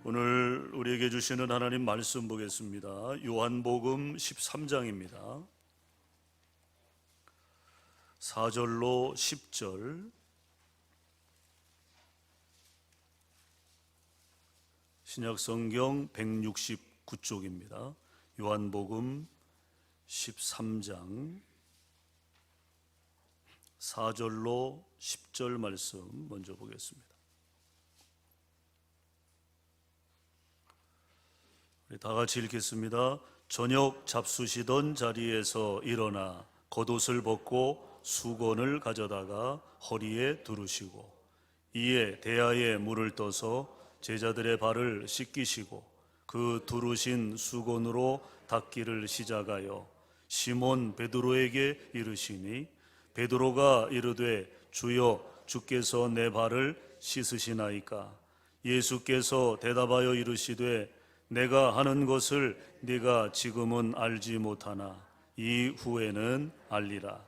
오늘 우리에게 주시는 하나님 말씀 보겠습니다. 요한복음 13장입니다. 4절로 10절, 신약성경 169쪽입니다. 요한복음 13장 4절로 10절 말씀 먼저 보겠습니다. 우리 다 같이 읽겠습니다. 저녁 잡수시던 자리에서 일어나 겉옷을 벗고 수건을 가져다가 허리에 두르시고 이에 대야에 물을 떠서 제자들의 발을 씻기시고 그 두르신 수건으로 닦기를 시작하여 시몬 베드로에게 이르시니 베드로가 이르되 주여 주께서 내 발을 씻으시나이까. 예수께서 대답하여 이르시되 내가 하는 것을 네가 지금은 알지 못하나 이후에는 알리라.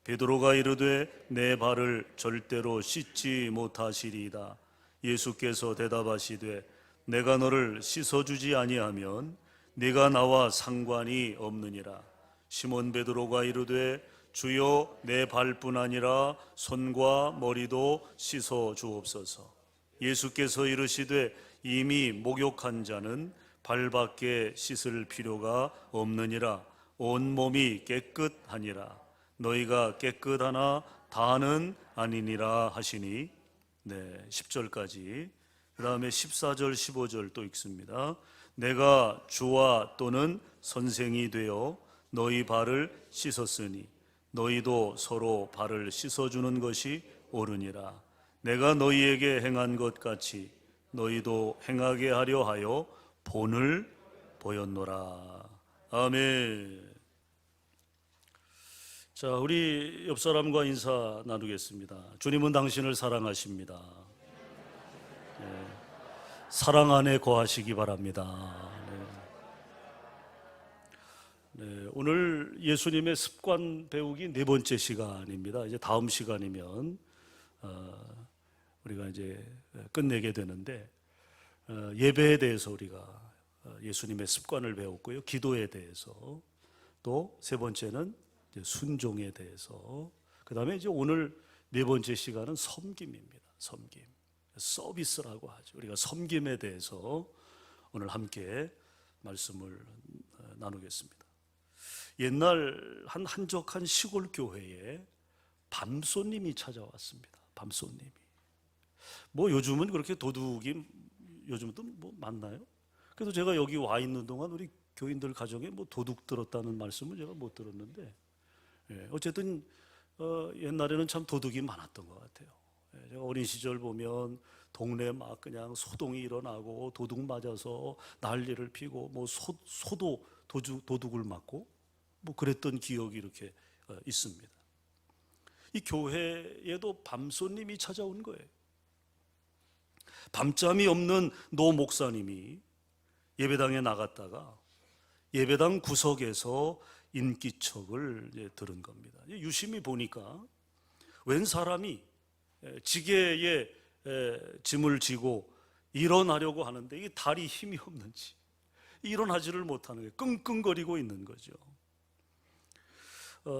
베드로가 이르되 내 발을 절대로 씻지 못하시리이다. 예수께서 대답하시되 내가 너를 씻어주지 아니하면 네가 나와 상관이 없느니라. 시몬 베드로가 이르되 주여 내 발뿐 아니라 손과 머리도 씻어 주옵소서. 예수께서 이르시되 이미 목욕한 자는 발밖에 씻을 필요가 없느니라. 온 몸이 깨끗하니라. 너희가 깨끗하나 다는 아니니라 하시니. 10절까지. 그 다음에 14절 15절 또 읽습니다. 내가 주와 또는 선생이 되어 너희 발을 씻었으니 너희도 서로 발을 씻어주는 것이 옳으니라. 내가 너희에게 행한 것 같이 너희도 행하게 하려 하여 본을 보였노라. 아멘. 자, 우리 옆 사람과 인사 나누겠습니다. 주님은 당신을 사랑하십니다. 네. 사랑 안에 거하시기 바랍니다. 네, 오늘 예수님의 습관 배우기 4번째 시간입니다. 이제 다음 시간이면 우리가 이제 끝내게 되는데, 예배에 대해서 우리가 예수님의 습관을 배웠고요. 기도에 대해서, 또 3번째는 이제 순종에 대해서, 그 다음에 이제 오늘 4번째 시간은 섬김입니다. 섬김, 서비스라고 하죠. 우리가 섬김에 대해서 오늘 함께 말씀을 나누겠습니다. 옛날 한 한적한 시골 교회에 밤손님이 찾아왔습니다. 밤손님이. 뭐 요즘은 그렇게 도둑이 요즘도 뭐 많나요? 그래서 제가 여기 와 있는 동안 우리 교인들 가정에 뭐 도둑 들었다는 말씀을 제가 못 들었는데, 어쨌든 옛날에는 참 도둑이 많았던 것 같아요. 제가 어린 시절 보면 동네 막 그냥 소동이 일어나고 도둑 맞아서 난리를 피고 뭐 소도 도둑을 맞고 뭐 그랬던 기억이 이렇게 있습니다. 이 교회에도 밤손님이 찾아온 거예요. 밤잠이 없는 노 목사님이 예배당에 나갔다가 예배당 구석에서 인기척을 들은 겁니다. 유심히 보니까 웬 사람이 지게에 짐을 지고 일어나려고 하는데 이 다리 힘이 없는지 일어나지를 못하는 거예요. 끙끙거리고 있는 거죠.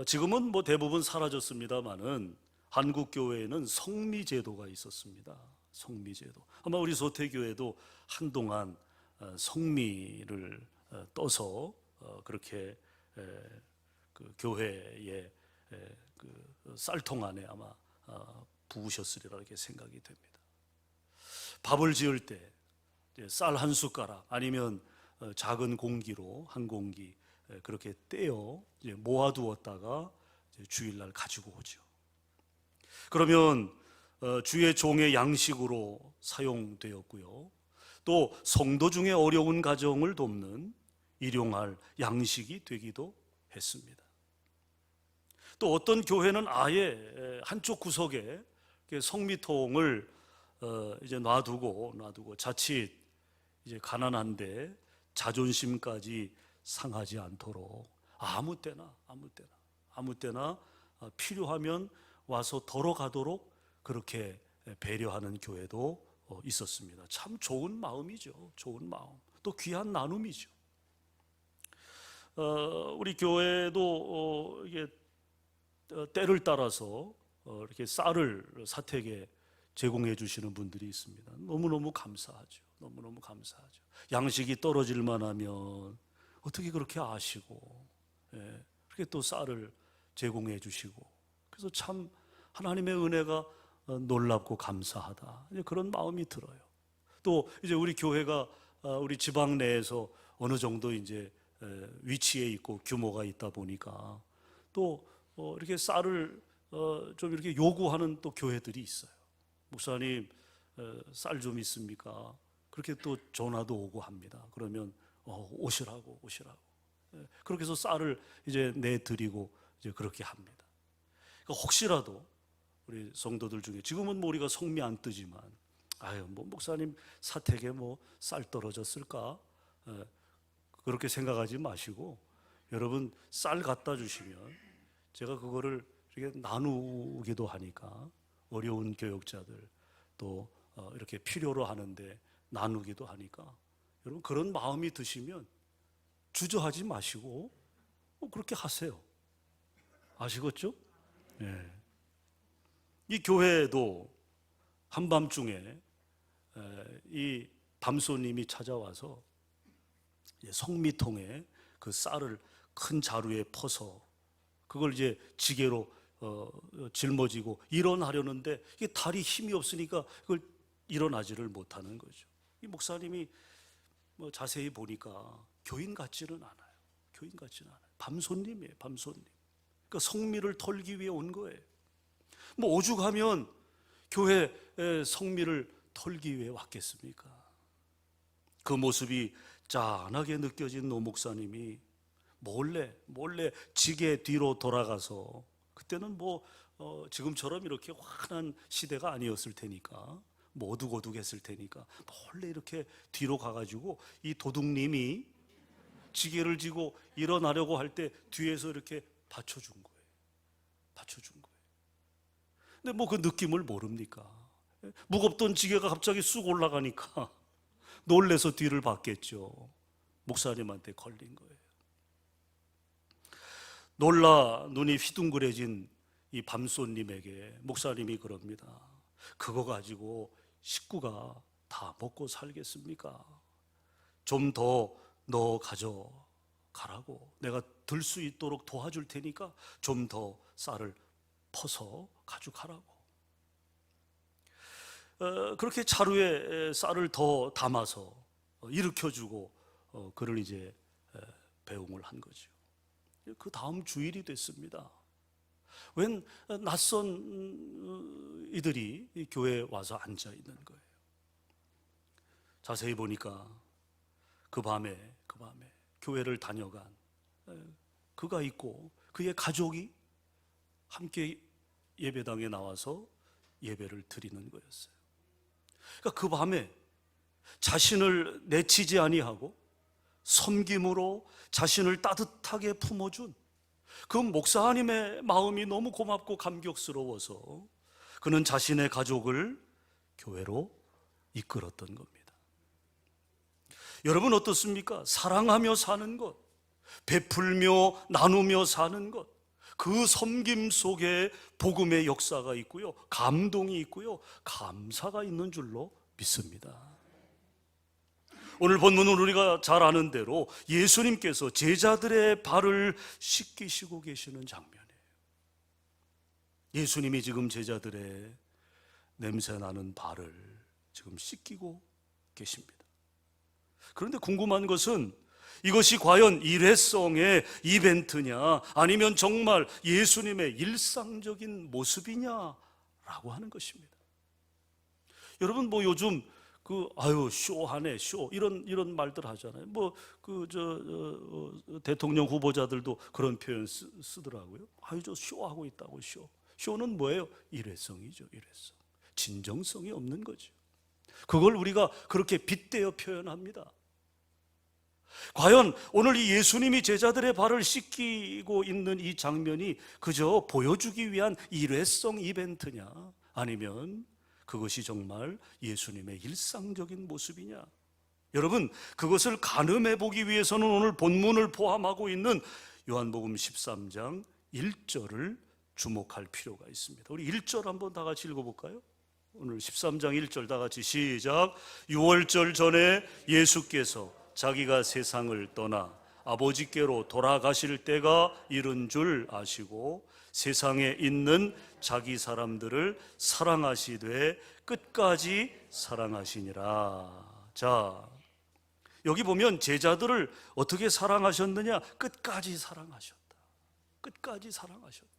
지금은 뭐 대부분 사라졌습니다만은 한국 교회에는 성미제도가 있었습니다. 성미제도. 아마 우리 소태교회도 한동안 성미를 떠서 그렇게 그 교회의 그 쌀통 안에 아마 부으셨으리라 이렇게 생각이 됩니다. 밥을 지을 때 쌀 한 숟가락 아니면 작은 공기로 한 공기 그렇게 떼어 모아두었다가 주일날 가지고 오죠. 그러면 주의 종의 양식으로 사용되었고요. 또 성도 중에 어려운 가정을 돕는 일용할 양식이 되기도 했습니다. 또 어떤 교회는 아예 한쪽 구석에 성미통을 이제 놔두고 자칫 이제 가난한데 자존심까지 상하지 않도록 아무 때나 필요하면 와서 덜어가도록 그렇게 배려하는 교회도 있었습니다. 참 좋은 마음이죠. 좋은 마음. 또 귀한 나눔이죠. 우리 교회도 이게 때를 따라서 이렇게 쌀을 사택에 제공해 주시는 분들이 있습니다. 너무너무 감사하죠. 너무너무 감사하죠. 양식이 떨어질만 하면 어떻게 그렇게 아시고, 그렇게 또 쌀을 제공해 주시고, 그래서 참 하나님의 은혜가 놀랍고 감사하다, 그런 마음이 들어요. 또 이제 우리 교회가 우리 지방 내에서 어느 정도 이제 위치에 있고 규모가 있다 보니까 또 이렇게 쌀을 좀 이렇게 요구하는 또 교회들이 있어요. 목사님, 쌀 좀 있습니까? 그렇게 또 전화도 오고 합니다. 그러면 오시라고. 그렇게 해서 쌀을 이제 내드리고 이제 그렇게 합니다. 그러니까 혹시라도 우리 성도들 중에 지금은 뭐 우리가 성미 안 뜨지만, 뭐 목사님 사택에 뭐 쌀 떨어졌을까? 그렇게 생각하지 마시고, 여러분 쌀 갖다 주시면 제가 그거를 이렇게 나누기도 하니까, 어려운 교역자들 또 이렇게 필요로 하는데 나누기도 하니까, 여러분 그런 마음이 드시면 주저하지 마시고 그렇게 하세요. 아시겠죠? 네. 이 교회도 한밤중에 이 밤손님이 찾아와서 성미통에 그 쌀을 큰 자루에 퍼서 그걸 이제 지게로 짊어지고 일어나려는데 이게 다리 힘이 없으니까 그걸 일어나지를 못하는 거죠. 이 목사님이 뭐 자세히 보니까 교인 같지는 않아요. 교인 같지는 않아요. 밤손님이에요. 밤손님. 그러니까 성미를 털기 위해 온 거예요. 뭐 오죽하면 교회 성미를 털기 위해 왔겠습니까? 그 모습이 짠하게 느껴진 노 목사님이 몰래 지게 뒤로 돌아가서, 그때는 뭐 지금처럼 이렇게 환한 시대가 아니었을 테니까, 뭐 어둑어둑했을 테니까 몰래 이렇게 뒤로 가가지고 이 도둑님이 지게를 지고 일어나려고 할 때 뒤에서 이렇게 받쳐준 거예요. 근데 뭐 그 느낌을 모릅니까? 무겁던 지게가 갑자기 쑥 올라가니까 놀래서 뒤를 봤겠죠. 목사님한테 걸린 거예요. 놀라 눈이 휘둥그레진 이 밤손님에게 목사님이 그럽니다. 그거 가지고 식구가 다 먹고 살겠습니까? 좀 더 너 가져가라고, 내가 들 수 있도록 도와줄 테니까 좀 더 쌀을 퍼서 가져가라고. 그렇게 자루에 쌀을 더 담아서 일으켜주고 그를 이제 배웅을 한 거죠. 그 다음 주일이 됐습니다. 웬 낯선 이들이 교회에 와서 앉아 있는 거예요. 자세히 보니까 그 밤에 교회를 다녀간 그가 있고 그의 가족이 함께 예배당에 나와서 예배를 드리는 거였어요. 그러니까 그 밤에 자신을 내치지 아니하고 섬김으로 자신을 따뜻하게 품어준 그 목사님의 마음이 너무 고맙고 감격스러워서 그는 자신의 가족을 교회로 이끌었던 겁니다. 여러분 어떻습니까? 사랑하며 사는 것, 베풀며 나누며 사는 것, 그 섬김 속에 복음의 역사가 있고요, 감동이 있고요, 감사가 있는 줄로 믿습니다. 오늘 본문은 우리가 잘 아는 대로 예수님께서 제자들의 발을 씻기시고 계시는 장면이에요. 예수님이 지금 제자들의 냄새나는 발을 지금 씻기고 계십니다. 그런데 궁금한 것은 이것이 과연 일회성의 이벤트냐, 아니면 정말 예수님의 일상적인 모습이냐라고 하는 것입니다. 여러분 뭐 요즘 쇼하네, 쇼, 이런 말들 하잖아요. 대통령 후보자들도 그런 표현 쓰더라고요. 저 쇼하고 있다고. 쇼는 뭐예요? 일회성이죠. 일회성. 진정성이 없는 거죠. 그걸 우리가 그렇게 빗대어 표현합니다. 과연 오늘 이 예수님이 제자들의 발을 씻기고 있는 이 장면이 그저 보여주기 위한 일회성 이벤트냐, 아니면 그것이 정말 예수님의 일상적인 모습이냐? 여러분, 그것을 가늠해 보기 위해서는 오늘 본문을 포함하고 있는 요한복음 13장 1절을 주목할 필요가 있습니다. 우리 1절 한번 다 같이 읽어볼까요? 오늘 13장 1절 다 같이 시작. 유월절 전에 예수께서 자기가 세상을 떠나 아버지께로 돌아가실 때가 이른 줄 아시고 세상에 있는 자기 사람들을 사랑하시되 끝까지 사랑하시니라. 자, 여기 보면 제자들을 어떻게 사랑하셨느냐? 끝까지 사랑하셨다. 끝까지 사랑하셨다.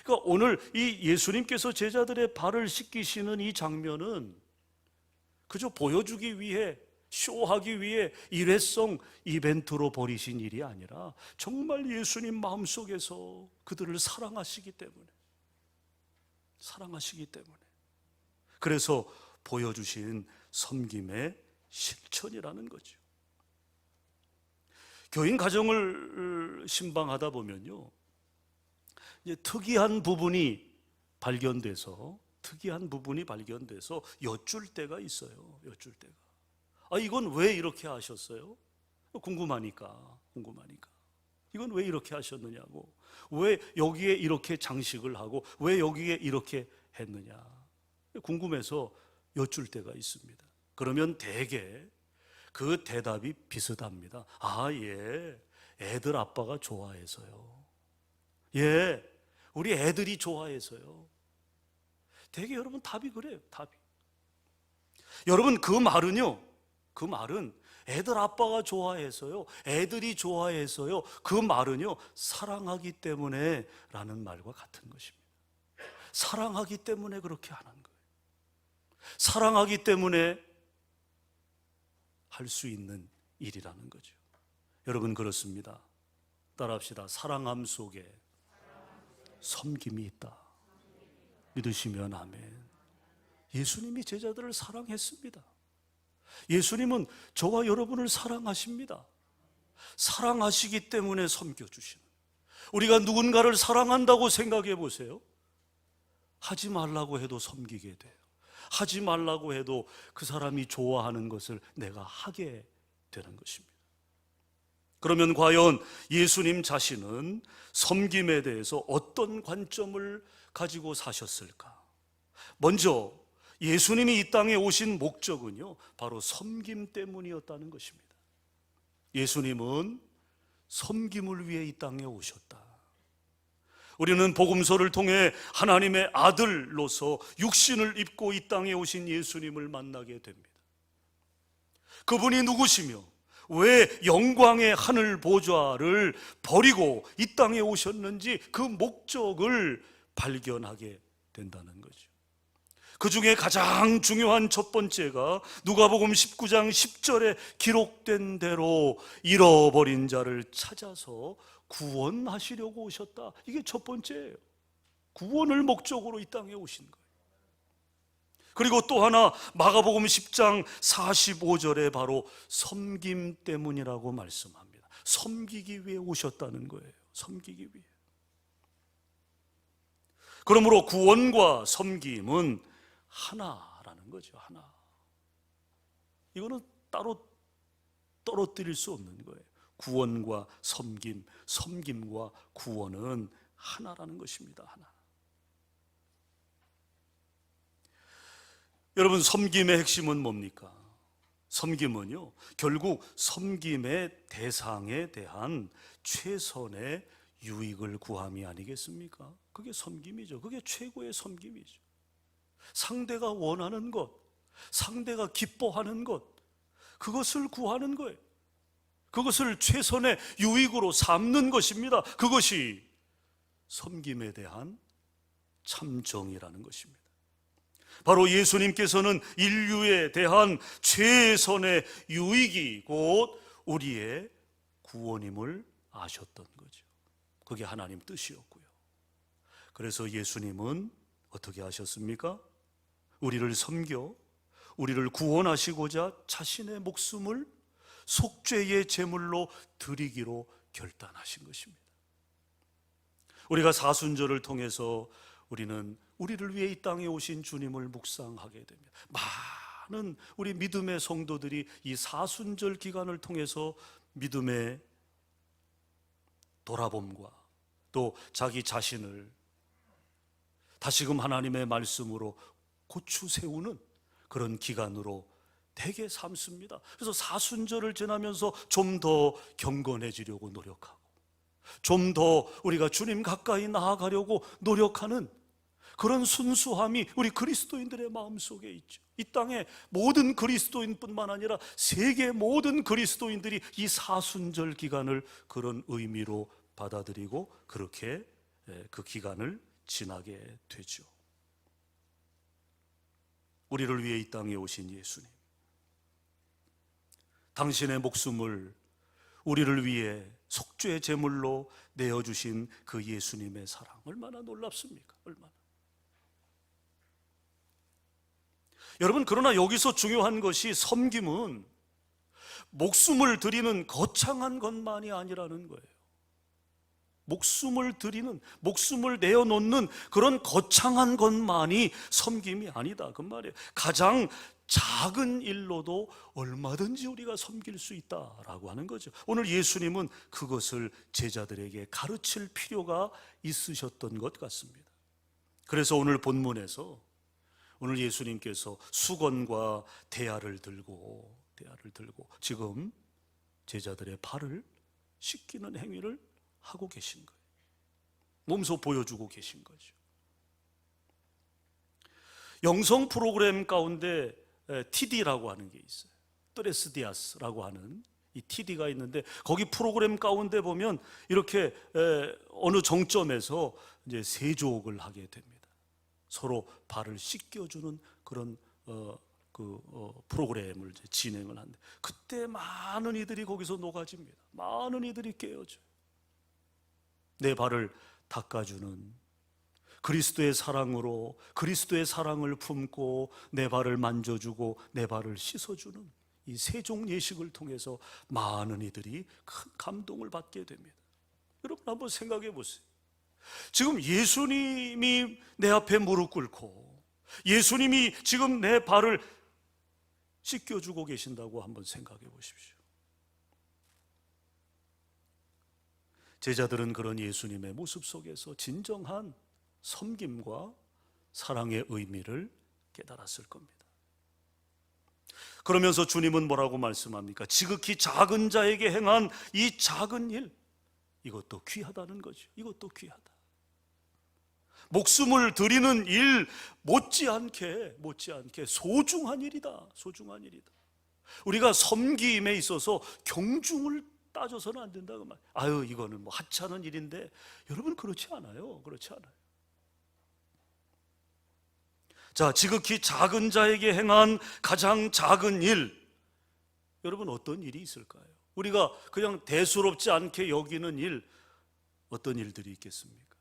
그러니까 오늘 이 예수님께서 제자들의 발을 씻기시는 이 장면은 그저 보여주기 위해, 쇼하기 위해 일회성 이벤트로 벌이신 일이 아니라 정말 예수님 마음속에서 그들을 사랑하시기 때문에, 그래서 보여주신 섬김의 실천이라는 거죠. 교인 가정을 신방하다 보면요, 이제 특이한 부분이 발견돼서 여쭐 때가 있어요. 여쭐 때가. 아, 이건 왜 이렇게 하셨어요? 궁금하니까. 이건 왜 이렇게 하셨느냐고. 왜 여기에 이렇게 장식을 하고 왜 여기에 이렇게 했느냐. 궁금해서 여쭐 때가 있습니다. 그러면 대개 그 대답이 비슷합니다. 아, 예, 애들 아빠가 좋아해서요. 예, 우리 애들이 좋아해서요. 대개 여러분 답이 그래요. 답이. 여러분 그 말은 애들 아빠가 좋아해서요, 애들이 좋아해서요, 그 말은요 사랑하기 때문에 라는 말과 같은 것입니다. 사랑하기 때문에 그렇게 하는 거예요. 사랑하기 때문에 할 수 있는 일이라는 거죠. 여러분 그렇습니다. 따라합시다. 사랑함 속에 섬김이 있다. 믿으시면 아멘. 예수님이 제자들을 사랑했습니다. 예수님은 저와 여러분을 사랑하십니다. 사랑하시기 때문에 섬겨주시는, 우리가 누군가를 사랑한다고 생각해 보세요. 하지 말라고 해도 섬기게 돼요. 하지 말라고 해도 그 사람이 좋아하는 것을 내가 하게 되는 것입니다. 그러면 과연 예수님 자신은 섬김에 대해서 어떤 관점을 가지고 사셨을까? 먼저 예수님이 이 땅에 오신 목적은요, 바로 섬김 때문이었다는 것입니다. 예수님은 섬김을 위해 이 땅에 오셨다. 우리는 복음서를 통해 하나님의 아들로서 육신을 입고 이 땅에 오신 예수님을 만나게 됩니다. 그분이 누구시며 왜 영광의 하늘 보좌를 버리고 이 땅에 오셨는지 그 목적을 발견하게 된다는 거죠. 그 중에 가장 중요한 첫 번째가 누가복음 19장 10절에 기록된 대로 잃어버린 자를 찾아서 구원하시려고 오셨다. 이게 첫 번째예요. 구원을 목적으로 이 땅에 오신 거예요. 그리고 또 하나 마가복음 10장 45절에 바로 섬김 때문이라고 말씀합니다. 섬기기 위해 오셨다는 거예요. 섬기기 위해. 그러므로 구원과 섬김은 하나라는 거죠. 하나. 이거는 따로 떨어뜨릴 수 없는 거예요. 구원과 섬김, 섬김과 구원은 하나라는 것입니다. 하나. 여러분, 섬김의 핵심은 뭡니까? 섬김은요, 결국 섬김의 대상에 대한 최선의 유익을 구함이 아니겠습니까? 그게 섬김이죠. 그게 최고의 섬김이죠. 상대가 원하는 것, 상대가 기뻐하는 것, 그것을 구하는 거예요. 그것을 최선의 유익으로 삼는 것입니다. 그것이 섬김에 대한 참 정의라는 것입니다. 바로 예수님께서는 인류에 대한 최선의 유익이 곧 우리의 구원임을 아셨던 거죠. 그게 하나님 뜻이었고요. 그래서 예수님은 어떻게 하셨습니까? 우리를 섬겨 우리를 구원하시고자 자신의 목숨을 속죄의 제물로 드리기로 결단하신 것입니다. 우리가 사순절을 통해서 우리는 우리를 위해 이 땅에 오신 주님을 묵상하게 됩니다. 많은 우리 믿음의 성도들이 이 사순절 기간을 통해서 믿음의 돌아봄과 또 자기 자신을 다시금 하나님의 말씀으로 고추 세우는 그런 기간으로 되게 삼습니다. 그래서 사순절을 지나면서 좀 더 경건해지려고 노력하고 좀 더 우리가 주님 가까이 나아가려고 노력하는 그런 순수함이 우리 그리스도인들의 마음속에 있죠. 이 땅의 모든 그리스도인뿐만 아니라 세계 모든 그리스도인들이 이 사순절 기간을 그런 의미로 받아들이고 그렇게 그 기간을 지나게 되죠. 우리를 위해 이 땅에 오신 예수님, 당신의 목숨을 우리를 위해 속죄 제물로 내어주신 그 예수님의 사랑 얼마나 놀랍습니까? 얼마나. 여러분, 그러나 여기서 중요한 것이 섬김은 목숨을 드리는 거창한 것만이 아니라는 거예요. 목숨을 드리는, 목숨을 내어놓는 그런 거창한 것만이 섬김이 아니다 그 말이에요. 가장 작은 일로도 얼마든지 우리가 섬길 수 있다라고 하는 거죠. 오늘 예수님은 그것을 제자들에게 가르칠 필요가 있으셨던 것 같습니다. 그래서 오늘 본문에서 오늘 예수님께서 수건과 대야를 들고 지금 제자들의 발을 씻기는 행위를 하고 계신 거예요. 몸소 보여주고 계신 거죠. 영성 프로그램 가운데 TD라고 하는 게 있어요. 또레스디아스라고 하는 이 TD가 있는데 거기 프로그램 가운데 보면 이렇게 어느 정점에서 이제 세족을 하게 됩니다. 서로 발을 씻겨주는 그런 프로그램을 이제 진행을 하는데 그때 많은 이들이 거기서 녹아집니다. 많은 이들이 깨어져요. 내 발을 닦아주는 그리스도의 사랑으로 그리스도의 사랑을 품고 내 발을 만져주고 내 발을 씻어주는 이 세종 예식을 통해서 많은 이들이 큰 감동을 받게 됩니다. 여러분 한번 생각해 보세요. 지금 예수님이 내 앞에 무릎 꿇고 예수님이 지금 내 발을 씻겨주고 계신다고 한번 생각해 보십시오. 제자들은 그런 예수님의 모습 속에서 진정한 섬김과 사랑의 의미를 깨달았을 겁니다. 그러면서 주님은 뭐라고 말씀합니까? 지극히 작은 자에게 행한 이 작은 일, 이것도 귀하다는 거죠. 이것도 귀하다. 목숨을 드리는 일 못지않게 소중한 일이다. 소중한 일이다. 우리가 섬김에 있어서 경중을 따져서는 안 된다 그 말. 아유 이거는 뭐 하찮은 일인데 여러분 그렇지 않아요. 그렇지 않아요. 자, 지극히 작은 자에게 행한 가장 작은 일, 여러분 어떤 일이 있을까요? 우리가 그냥 대수롭지 않게 여기는 일, 어떤 일들이 있겠습니까?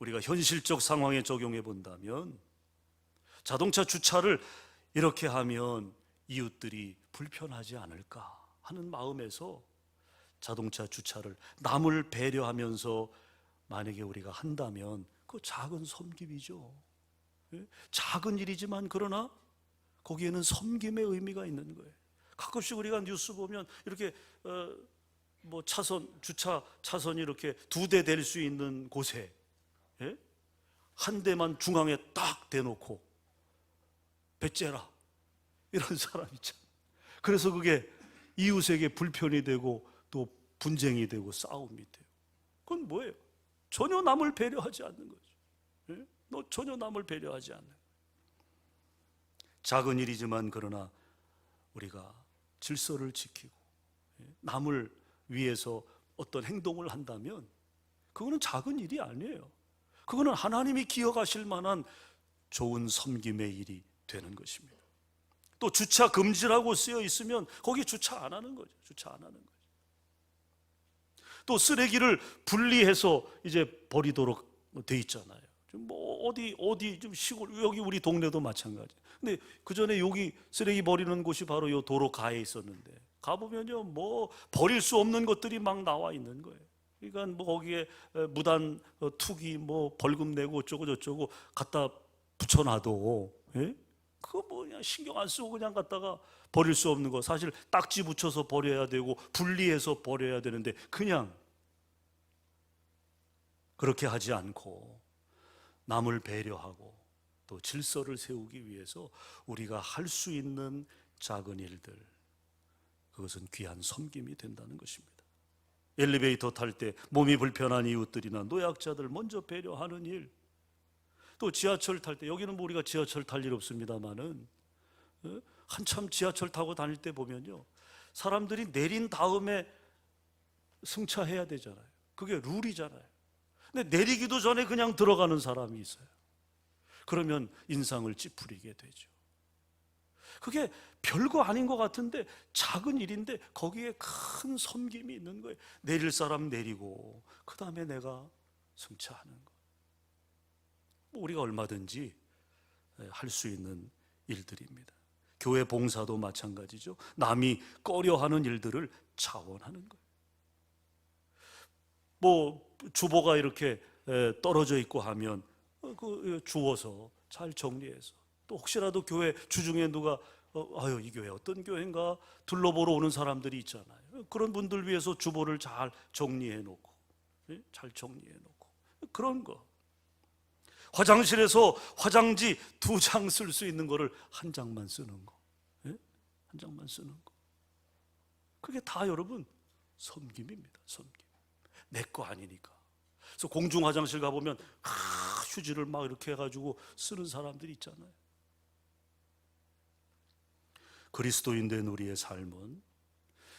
우리가 현실적 상황에 적용해 본다면 자동차 주차를 이렇게 하면 이웃들이 불편하지 않을까 하는 마음에서 자동차 주차를 남을 배려하면서 만약에 우리가 한다면 그 작은 섬김이죠. 작은 일이지만 그러나 거기에는 섬김의 의미가 있는 거예요. 가끔씩 우리가 뉴스 보면 이렇게 뭐 주차 차선이 이렇게 두 대 될 수 있는 곳에 한 대만 중앙에 딱 대놓고 배째라 이런 사람 있잖아요. 그래서 그게 이웃에게 불편이 되고 또 분쟁이 되고 싸움이 돼요. 그건 뭐예요? 전혀 남을 배려하지 않는 거죠. 너 전혀 남을 배려하지 않는 거예요. 작은 일이지만 그러나 우리가 질서를 지키고 남을 위해서 어떤 행동을 한다면 그거는 작은 일이 아니에요. 그거는 하나님이 기억하실 만한 좋은 섬김의 일이 되는 것입니다. 또 주차 금지라고 쓰여 있으면 거기 주차 안 하는 거죠. 주차 안 하는 거죠. 또 쓰레기를 분리해서 이제 버리도록 돼 있잖아요. 뭐 어디 좀 시골, 여기 우리 동네도 마찬가지. 근데 그 전에 여기 쓰레기 버리는 곳이 바로 요 도로 가에 있었는데 가보면요 뭐 버릴 수 없는 것들이 막 나와 있는 거예요. 그러니까 뭐 거기에 무단 투기 뭐 벌금 내고 어쩌고 저쩌고 갖다 붙여놔도, 예? 그거 뭐 그냥 신경 안 쓰고 그냥 갖다가 버릴 수 없는 거, 사실 딱지 붙여서 버려야 되고 분리해서 버려야 되는데 그냥 그렇게 하지 않고 남을 배려하고 또 질서를 세우기 위해서 우리가 할 수 있는 작은 일들, 그것은 귀한 섬김이 된다는 것입니다. 엘리베이터 탈 때 몸이 불편한 이웃들이나 노약자들 먼저 배려하는 일, 또 지하철 탈 때, 여기는 뭐 우리가 지하철 탈 일 없습니다만은 한참 지하철 타고 다닐 때 보면요, 사람들이 내린 다음에 승차해야 되잖아요. 그게 룰이잖아요. 근데 내리기도 전에 그냥 들어가는 사람이 있어요. 그러면 인상을 찌푸리게 되죠. 그게 별거 아닌 것 같은데 작은 일인데 거기에 큰 섬김이 있는 거예요. 내릴 사람 내리고 그 다음에 내가 승차하는 거. 우리가 얼마든지 할 수 있는 일들입니다. 교회 봉사도 마찬가지죠. 남이 꺼려하는 일들을 자원하는 거예요. 뭐 주보가 이렇게 떨어져 있고 하면 그 주워서 잘 정리해서, 또 혹시라도 교회 주중에 누가 아유 이 교회 어떤 교회인가 둘러보러 오는 사람들이 있잖아요. 그런 분들 위해서 주보를 잘 정리해 놓고, 잘 정리해 놓고, 그런 거. 화장실에서 화장지 2장 쓸 수 있는 거를 1장만 쓰는 거, 한 장만 쓰는 거. 그게 다 여러분 섬김입니다. 섬김. 내 거 아니니까. 그래서 공중 화장실 가보면 휴지를 막 이렇게 해가지고 쓰는 사람들이 있잖아요. 그리스도인 된 우리의 삶은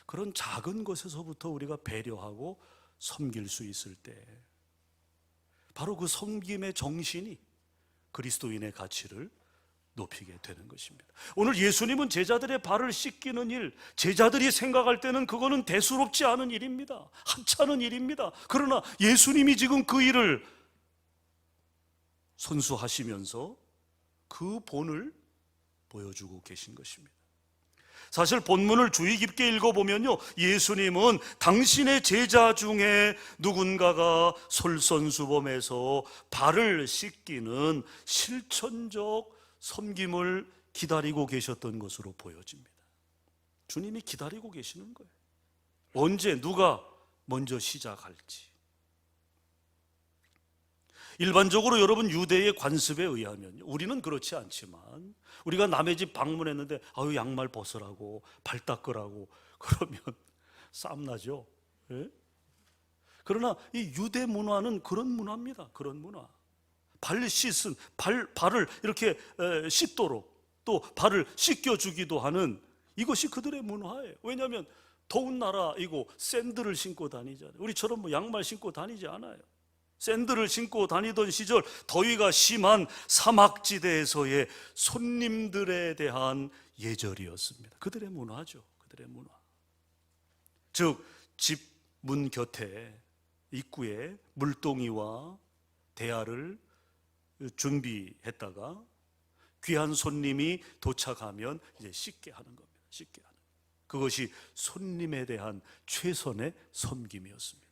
그런 작은 것에서부터 우리가 배려하고 섬길 수 있을 때, 바로 그 섬김의 정신이 그리스도인의 가치를 높이게 되는 것입니다. 오늘 예수님은 제자들의 발을 씻기는 일, 제자들이 생각할 때는 그거는 대수롭지 않은 일입니다. 하찮은 일입니다. 그러나 예수님이 지금 그 일을 선수하시면서 그 본을 보여주고 계신 것입니다. 사실 본문을 주의 깊게 읽어보면요, 예수님은 당신의 제자 중에 누군가가 솔선수범해서 발을 씻기는 실천적 섬김을 기다리고 계셨던 것으로 보여집니다. 주님이 기다리고 계시는 거예요. 언제 누가 먼저 시작할지. 일반적으로 여러분 유대의 관습에 의하면, 우리는 그렇지 않지만, 우리가 남의 집 방문했는데 아유 양말 벗으라고 발 닦으라고 그러면 싸움 나죠. 예? 그러나 이 유대 문화는 그런 문화입니다. 그런 문화. 발을 씻은 발을 이렇게 씻도록, 또 발을 씻겨주기도 하는, 이것이 그들의 문화예요. 왜냐하면 더운 나라이고 샌들을 신고 다니잖아요. 우리처럼 뭐 양말 신고 다니지 않아요. 샌들을 신고 다니던 시절, 더위가 심한 사막지대에서의 손님들에 대한 예절이었습니다. 그들의 문화죠. 그들의 문화. 즉 집 문 곁에 입구에 물동이와 대야를 준비했다가 귀한 손님이 도착하면 이제 씻게 하는 겁니다. 씻게 하는. 그것이 손님에 대한 최선의 섬김이었습니다.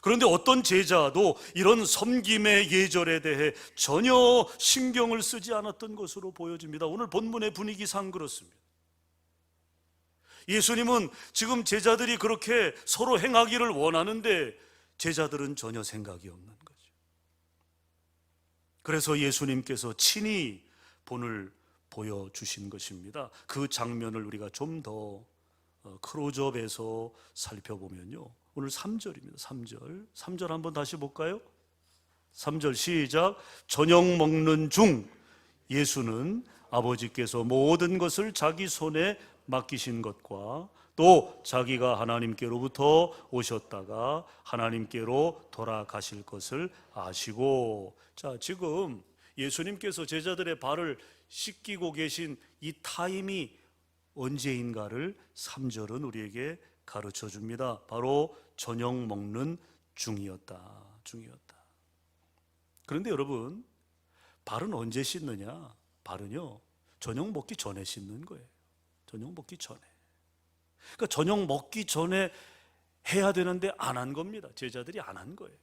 그런데 어떤 제자도 이런 섬김의 예절에 대해 전혀 신경을 쓰지 않았던 것으로 보여집니다. 오늘 본문의 분위기상 그렇습니다. 예수님은 지금 제자들이 그렇게 서로 행하기를 원하는데 제자들은 전혀 생각이 없는 거죠. 그래서 예수님께서 친히 본을 보여주신 것입니다. 그 장면을 우리가 좀 더 클로즈업해서 살펴보면요, 오늘 3절입니다. 3절 한번 다시 볼까요? 3절 시작. 저녁 먹는 중 예수는 아버지께서 모든 것을 자기 손에 맡기신 것과 또 자기가 하나님께로부터 오셨다가 하나님께로 돌아가실 것을 아시고. 자, 지금 예수님께서 제자들의 발을 씻기고 계신 이 타임이 언제인가를 3절은 우리에게 가르쳐 줍니다. 바로 저녁 먹는 중이었다. 그런데 여러분, 발은 언제 씻느냐? 발은요, 저녁 먹기 전에 씻는 거예요. 저녁 먹기 전에. 그러니까 저녁 먹기 전에 해야 되는데 안 한 겁니다. 제자들이 안 한 거예요.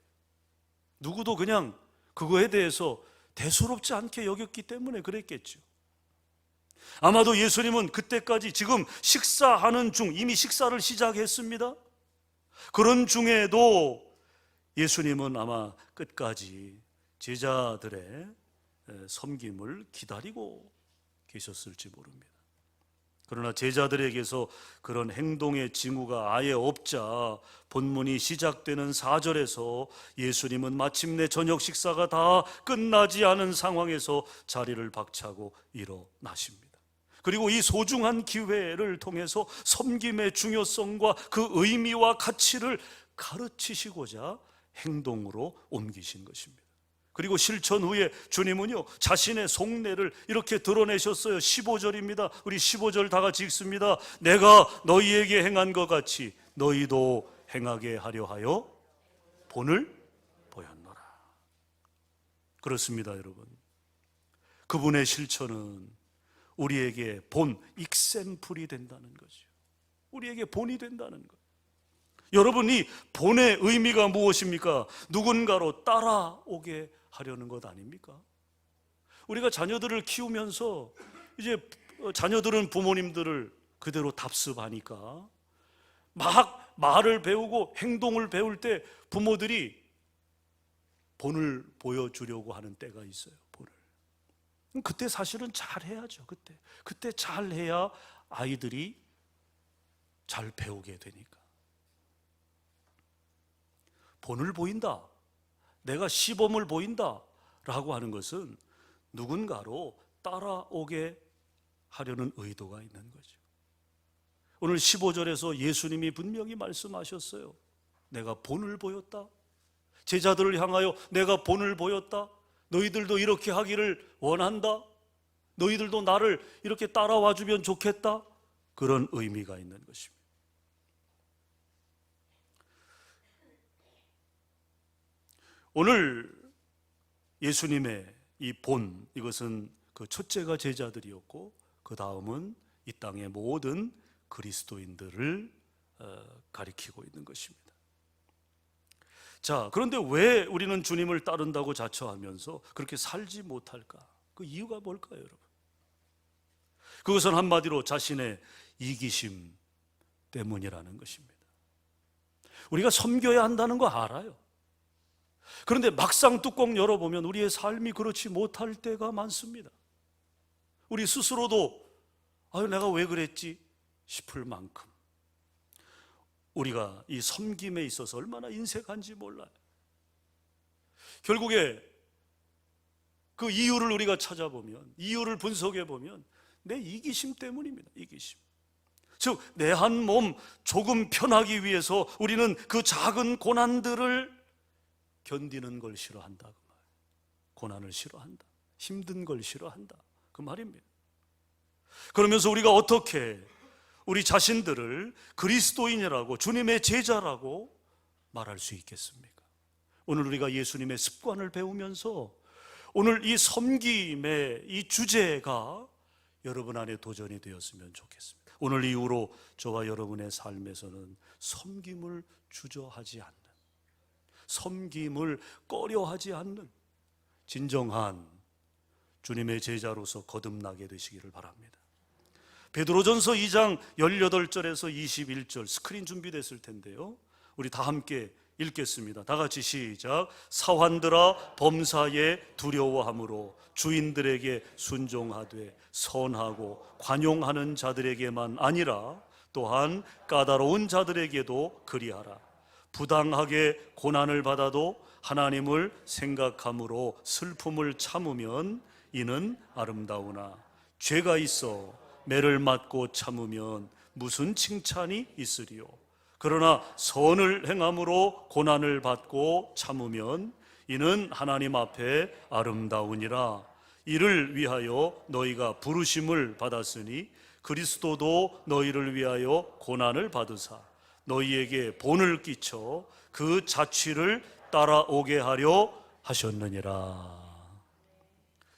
누구도 그냥 그거에 대해서 대수롭지 않게 여겼기 때문에 그랬겠죠. 아마도 예수님은 그때까지 지금 식사하는 중, 이미 식사를 시작했습니다. 그런 중에도 예수님은 아마 끝까지 제자들의 섬김을 기다리고 계셨을지 모릅니다. 그러나 제자들에게서 그런 행동의 징후가 아예 없자 본문이 시작되는 4절에서 예수님은 마침내 저녁 식사가 다 끝나지 않은 상황에서 자리를 박차고 일어나십니다. 그리고 이 소중한 기회를 통해서 섬김의 중요성과 그 의미와 가치를 가르치시고자 행동으로 옮기신 것입니다. 그리고 실천 후에 주님은요, 자신의 속내를 이렇게 드러내셨어요. 15절입니다. 우리 15절 다 같이 읽습니다. 내가 너희에게 행한 것 같이 너희도 행하게 하려 하여 본을 보였노라. 그렇습니다, 여러분. 그분의 실천은 우리에게 본, 익샘플이 된다는 거죠. 우리에게 본이 된다는 것. 여러분, 이 본의 의미가 무엇입니까? 누군가로 따라오게 하려는 것 아닙니까? 우리가 자녀들을 키우면서 이제 자녀들은 부모님들을 그대로 답습하니까 막 말을 배우고 행동을 배울 때 부모들이 본을 보여주려고 하는 때가 있어요. 본을. 그때 사실은 잘해야죠. 그때 잘해야 아이들이 잘 배우게 되니까. 본을 보인다, 내가 시범을 보인다 라고 하는 것은 누군가로 따라오게 하려는 의도가 있는 거죠. 오늘 15절에서 예수님이 분명히 말씀하셨어요. 내가 본을 보였다. 제자들을 향하여 내가 본을 보였다. 너희들도 이렇게 하기를 원한다. 너희들도 나를 이렇게 따라와 주면 좋겠다. 그런 의미가 있는 것입니다. 오늘 예수님의 이 본, 이것은 그 첫째가 제자들이었고 그 다음은 이 땅의 모든 그리스도인들을 가리키고 있는 것입니다. 자, 그런데 왜 우리는 주님을 따른다고 자처하면서 그렇게 살지 못할까? 그 이유가 뭘까요, 여러분? 그것은 한마디로 자신의 이기심 때문이라는 것입니다. 우리가 섬겨야 한다는 거 알아요. 그런데 막상 뚜껑 열어보면 우리의 삶이 그렇지 못할 때가 많습니다. 우리 스스로도 내가 왜 그랬지 싶을 만큼 우리가 이 섬김에 있어서 얼마나 인색한지 몰라요. 결국에 그 이유를 우리가 찾아보면, 이유를 분석해 보면 내 이기심 때문입니다. 이기심. 즉 내 한 몸 조금 편하기 위해서 우리는 그 작은 고난들을 견디는 걸 싫어한다 그 말. 고난을 싫어한다. 힘든 걸 싫어한다 그 말입니다. 그러면서 우리가 어떻게 우리 자신들을 그리스도인이라고, 주님의 제자라고 말할 수 있겠습니까? 오늘 우리가 예수님의 습관을 배우면서 오늘 이 섬김의 이 주제가 여러분 안에 도전이 되었으면 좋겠습니다. 오늘 이후로 저와 여러분의 삶에서는 섬김을 주저하지 않는, 섬김을 꺼려하지 않는 진정한 주님의 제자로서 거듭나게 되시기를 바랍니다. 베드로전서 2장 18절에서 21절 스크린 준비됐을 텐데요, 우리 다 함께 읽겠습니다. 다 같이 시작. 사환들아 범사에 두려워함으로 주인들에게 순종하되 선하고 관용하는 자들에게만 아니라 또한 까다로운 자들에게도 그리하라. 부당하게 고난을 받아도 하나님을 생각함으로 슬픔을 참으면 이는 아름다우나 죄가 있어 매를 맞고 참으면 무슨 칭찬이 있으리요. 그러나 선을 행함으로 고난을 받고 참으면 이는 하나님 앞에 아름다우니라. 이를 위하여 너희가 부르심을 받았으니 그리스도도 너희를 위하여 고난을 받으사 너희에게 본을 끼쳐 그 자취를 따라오게 하려 하셨느니라.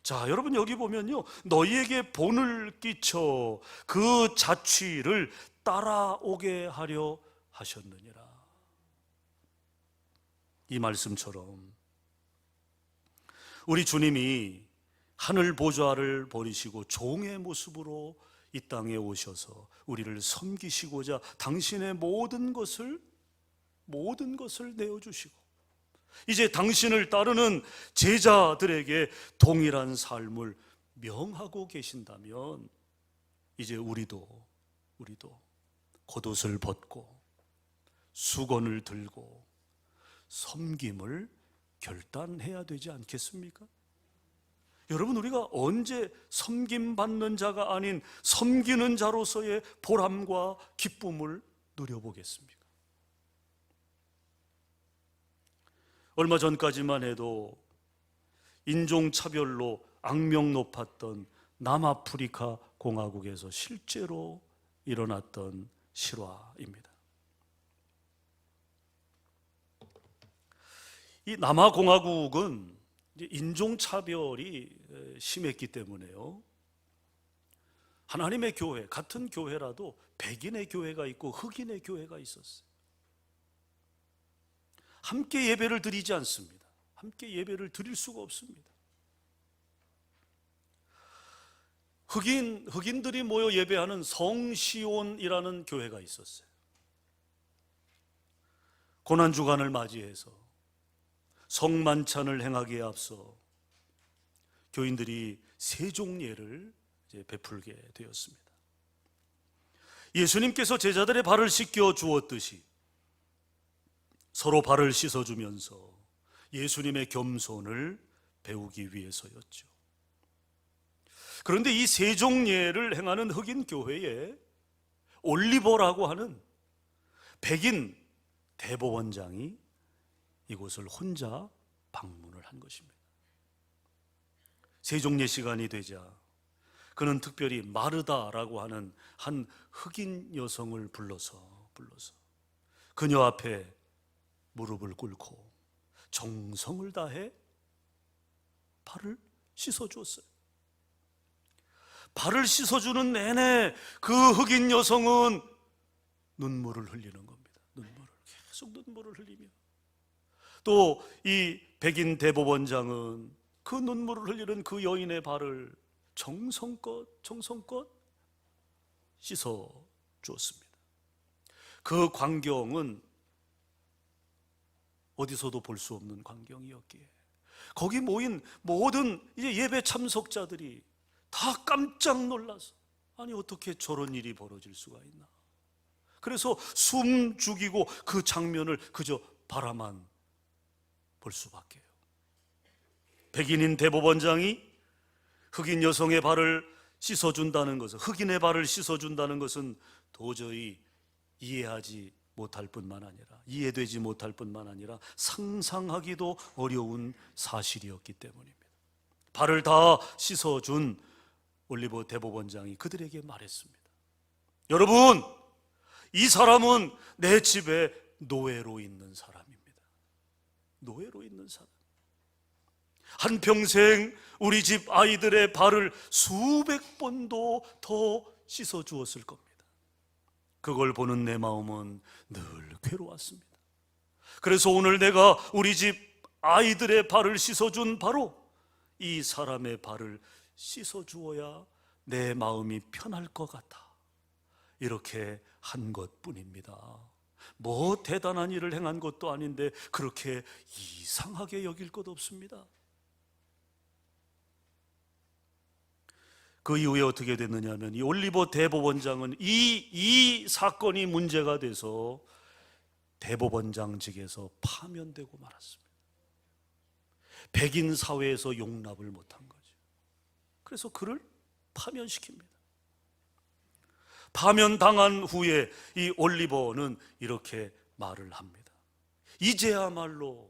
자, 여러분 여기 보면요, 너희에게 본을 끼쳐 그 자취를 따라오게 하려 하셨느니라. 이 말씀처럼 우리 주님이 하늘 보좌를 버리시고 종의 모습으로 이 땅에 오셔서 우리를 섬기시고자 당신의 모든 것을 내어주시고 이제 당신을 따르는 제자들에게 동일한 삶을 명하고 계신다면 이제 우리도 겉옷을 벗고 수건을 들고 섬김을 결단해야 되지 않겠습니까? 여러분, 우리가 언제 섬김받는 자가 아닌 섬기는 자로서의 보람과 기쁨을 누려보겠습니까? 얼마 전까지만 해도 인종차별로 악명 높았던 남아프리카 공화국에서 실제로 일어났던 실화입니다. 이 남아공화국은 인종차별이 심했기 때문에요, 하나님의 교회, 같은 교회라도 백인의 교회가 있고 흑인의 교회가 있었어요. 함께 예배를 드리지 않습니다. 함께 예배를 드릴 수가 없습니다. 흑인들이 모여 예배하는 성시온이라는 교회가 있었어요. 고난주간을 맞이해서 성만찬을 행하기에 앞서 교인들이 세종례를 베풀게 되었습니다. 예수님께서 제자들의 발을 씻겨 주었듯이 서로 발을 씻어주면서 예수님의 겸손을 배우기 위해서였죠. 그런데 이 세종례를 행하는 흑인 교회에 올리버라고 하는 백인 대법원장이 이곳을 혼자 방문을 한 것입니다. 세종례 시간이 되자 그는 특별히 마르다라고 하는 한 흑인 여성을 불러서 그녀 앞에 무릎을 꿇고 정성을 다해 발을 씻어주었어요. 발을 씻어주는 내내 그 흑인 여성은 눈물을 흘리는 겁니다. 계속 눈물을 흘리며, 또 이 백인 대법원장은 그 눈물을 흘리는 그 여인의 발을 정성껏 씻어 주었습니다. 그 광경은 어디서도 볼 수 없는 광경이었기에 거기 모인 모든 이제 예배 참석자들이 다 깜짝 놀라서, 아니 어떻게 저런 일이 벌어질 수가 있나. 그래서 숨 죽이고 그 장면을 그저 바라만 볼 수밖에요. 백인인 대법원장이 흑인 여성의 발을 씻어준다는 것은, 흑인의 발을 씻어준다는 것은 도저히 이해되지 못할 뿐만 아니라 상상하기도 어려운 사실이었기 때문입니다. 발을 다 씻어준 올리버 대법원장이 그들에게 말했습니다. 여러분, 이 사람은 내 집에 노예로 있는 사람입니다. 노예로 있는 사람. 한평생 우리 집 아이들의 발을 수백 번도 더 씻어 주었을 겁니다. 그걸 보는 내 마음은 늘 괴로웠습니다. 그래서 오늘 내가 우리 집 아이들의 발을 씻어준 바로 이 사람의 발을 씻어주어야 내 마음이 편할 것 같아. 이렇게 한 것뿐입니다. 뭐 대단한 일을 행한 것도 아닌데 그렇게 이상하게 여길 것 없습니다. 그 이후에 어떻게 됐느냐 하면, 이 올리버 대법원장은 이 사건이 문제가 돼서 대법원장직에서 파면되고 말았습니다. 백인 사회에서 용납을 못한 거죠. 그래서 그를 파면시킵니다. 파면당한 후에 이 올리버는 이렇게 말을 합니다. 이제야말로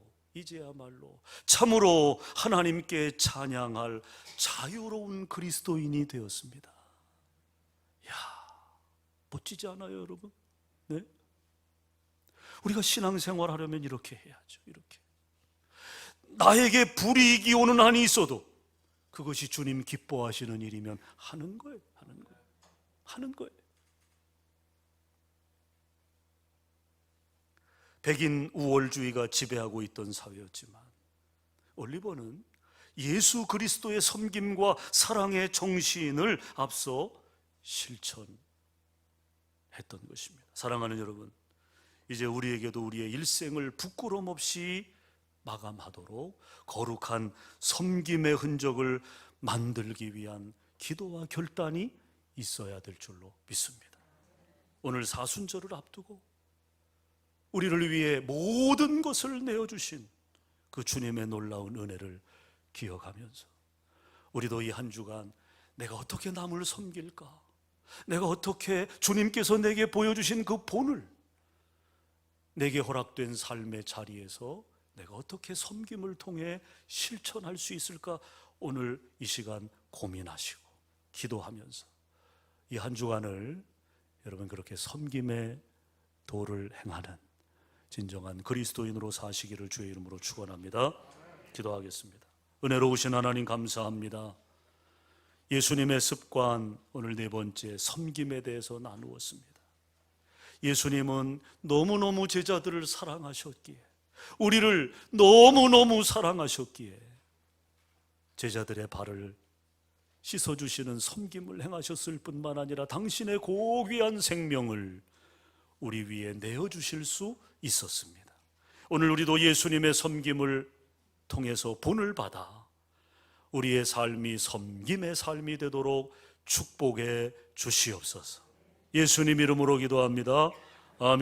참으로 하나님께 찬양할 자유로운 그리스도인이 되었습니다. 이야, 멋지지 않아요, 여러분? 네? 우리가 신앙생활 하려면 이렇게 해야죠. 이렇게 나에게 불이익이 오는 한이 있어도 그것이 주님 기뻐하시는 일이면 하는 거예요. 백인 우월주의가 지배하고 있던 사회였지만 올리버는 예수 그리스도의 섬김과 사랑의 정신을 앞서 실천했던 것입니다. 사랑하는 여러분, 이제 우리에게도 우리의 일생을 부끄럼 없이 마감하도록 거룩한 섬김의 흔적을 만들기 위한 기도와 결단이 있어야 될 줄로 믿습니다. 오늘 사순절을 앞두고 우리를 위해 모든 것을 내어주신 그 주님의 놀라운 은혜를 기억하면서 우리도 이 한 주간 내가 어떻게 남을 섬길까? 내가 어떻게 주님께서 내게 보여주신 그 본을, 내게 허락된 삶의 자리에서 내가 어떻게 섬김을 통해 실천할 수 있을까? 오늘 이 시간 고민하시고 기도하면서 이 한 주간을 여러분 그렇게 섬김의 도를 행하는 진정한 그리스도인으로 사시기를 주의 이름으로 축원합니다. 기도하겠습니다. 은혜로우신 하나님 감사합니다. 예수님의 습관, 오늘 네 번째 섬김에 대해서 나누었습니다. 예수님은 너무너무 제자들을 사랑하셨기에, 우리를 너무너무 사랑하셨기에 제자들의 발을 씻어주시는 섬김을 행하셨을 뿐만 아니라 당신의 고귀한 생명을 우리 위에 내어주실 수 있었습니다. 오늘 우리도 예수님의 섬김을 통해서 본을 받아 우리의 삶이 섬김의 삶이 되도록 축복해 주시옵소서. 예수님 이름으로 기도합니다. 아멘.